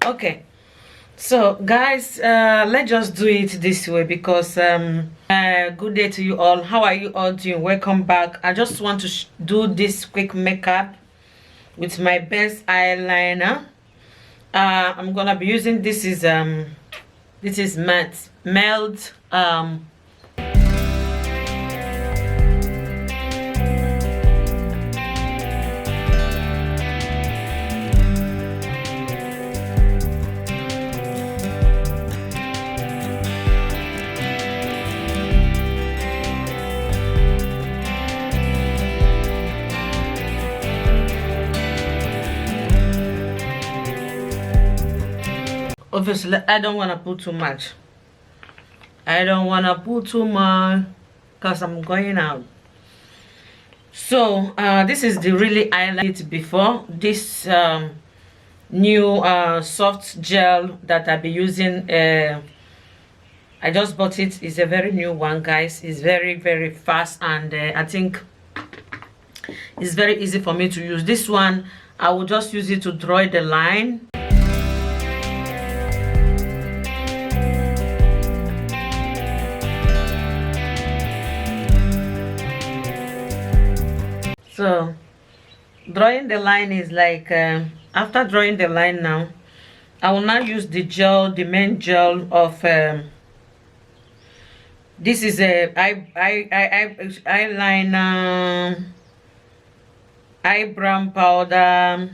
Okay, so guys, let's just do it this way because good day to you all. How are you all doing? Welcome back. I just want to do this quick makeup with my best eyeliner. I'm gonna be using this is matte melt obviously I don't want to put too much. Because I'm going out. So this is the really eyeliner before this new soft gel that I'll be using. I just bought it. It's a very new one, guys. It's very fast, and I think it's very easy for me to use. This one I will just use it to draw the line. So drawing the line is like after drawing the line, now I will now use the gel, the main gel of this is a eyeliner, eyebrow powder.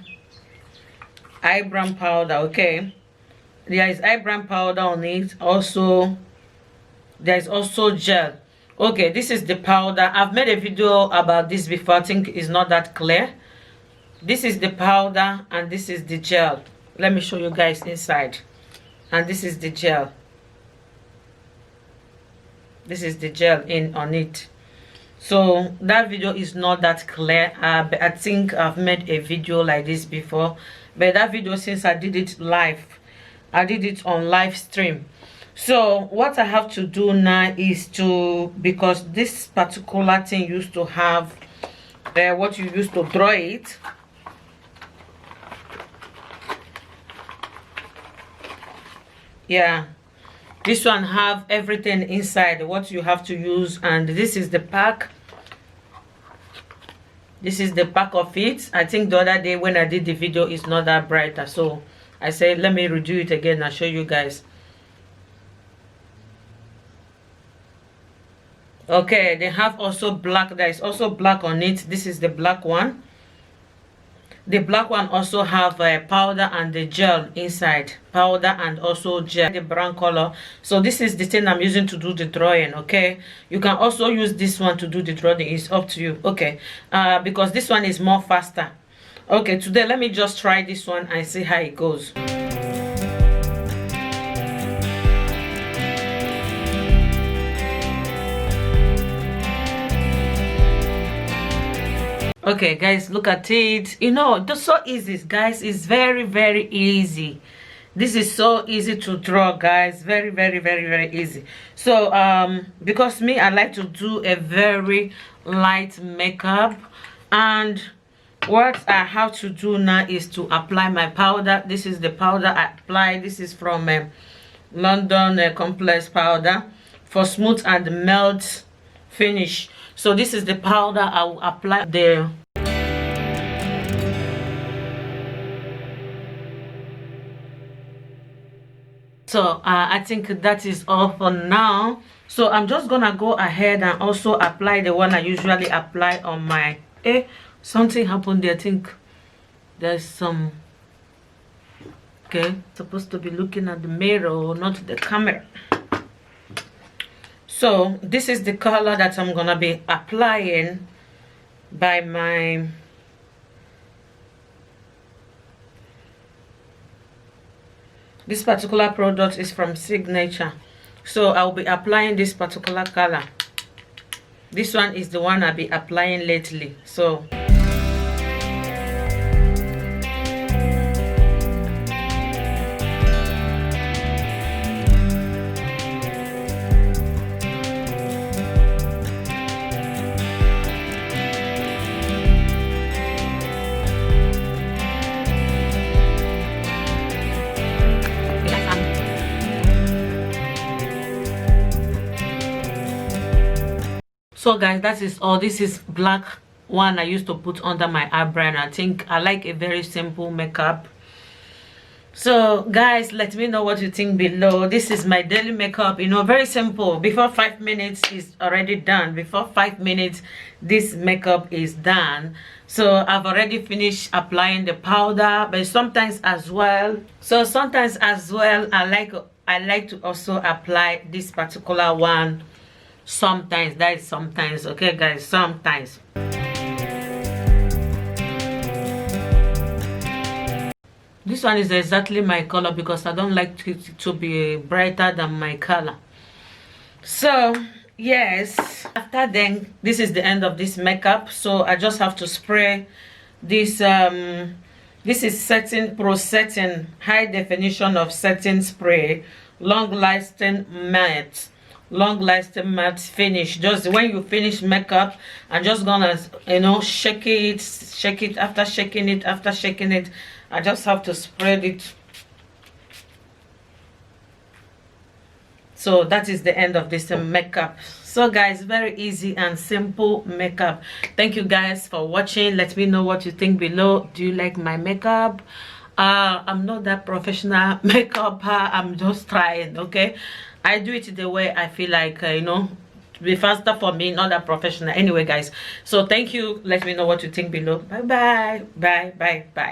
Okay, there is eyebrow powder on it. Also there is also gel. Okay, this is the powder. I've made a video about this before. I think it's not that clear. This is the powder and this is the gel. Let me show you guys inside. And this is the gel. This is the gel in on it. So that video is not that clear. But I think I've made a video like this before, but that video, since I did it live, I did it on live stream. So what I have to do now is to, because this particular thing used to have what you used to draw it. Yeah, this one have everything inside what you have to use, and this is the pack. This is the pack of it. I think the other day when I did the video, it's not that brighter, so I said let me redo it again and show you guys. Okay, they have also black. There is also black on it. This is the black one. The black one also have a powder and the gel inside. Powder and also gel, the brown color. So this is the thing I'm using to do the drawing. Okay, you can also use this one to do the drawing. It's up to you. Okay, because this one is more faster. Okay, today let me just try this one and see how it goes. Okay guys, look at it. You know, it's so easy, guys. It's very easy. This is so easy to draw, guys. Very easy. So because me, I like to do a very light makeup, and what I have to do now is to apply my powder. This is the powder I apply. This is from London Complex powder for smooth and melt finish. So this is the powder I will apply there. So I think that is all for now. So I'm just gonna go ahead and also apply the one I usually apply on my something happened there. I think there's some, okay, supposed to be looking at the mirror, not the camera. So this is the color that I'm gonna be applying by my this particular product is from Signature. So I'll be applying this particular color. This one is the one I'll be applying lately. So So guys, that is all. This is black one I used to put under my eyebrow, and I think I like a very simple makeup. So guys, let me know what you think below. This is my daily makeup, you know, very simple. Before 5 minutes is already done. Before 5 minutes this makeup is done. So I've already finished applying the powder, but sometimes as well I like to also apply this particular one sometimes. That is sometimes, okay guys, sometimes. This one is exactly my color because I don't like it to be brighter than my color. So yes, after then, this is the end of this makeup. So I just have to spray this this is setting pro setting high definition of setting spray, long lasting matte finish. Just when you finish makeup, I'm just gonna, you know, shake it. After shaking it, I just have to spread it. So that is the end of this makeup. So guys, very easy and simple makeup. Thank you guys for watching. Let me know what you think below. Do you like my makeup? I'm not that professional makeup. I'm just trying, okay? I do it the way I feel like, you know, to be faster for me, not that professional. Anyway guys, so thank you. Let me know what you think below. Bye bye.